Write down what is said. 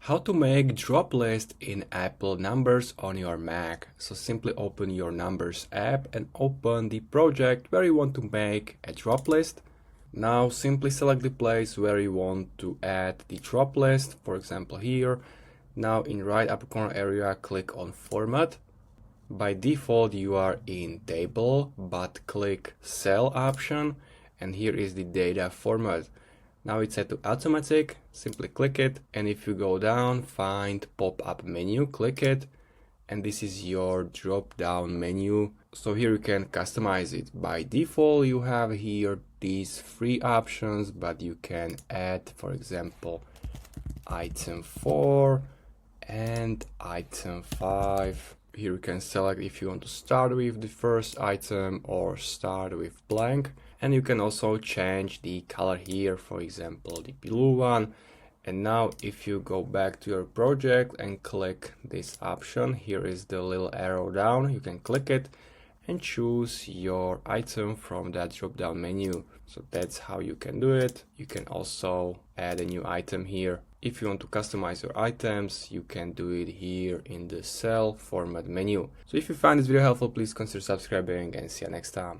How to make drop list in Apple Numbers on your Mac. So simply open your Numbers app and open the project where you want to make a drop list. Now simply select the place where you want to add the drop list, for example here. Now in right upper corner area, click on Format. By default you are in Table, but click Cell option and here is the data format. Now it's set to automatic, simply click it, and if you go down, find pop-up menu, click it, and this is your drop-down menu. So here you can customize it. By default you have here these three options, but you can add, for example, item 4 and item 5. Here you can select if you want to start with the first item or start with blank. And you can also change the color here, for example, the blue one. And now if you go back to your project and click this option, here is the little arrow down, you can click it and choose your item from that drop down menu. So that's how you can do it. You can also add a new item here. If you want to customize your items, you can do it here in the cell format menu. So if you find this video helpful, please consider subscribing and see you next time.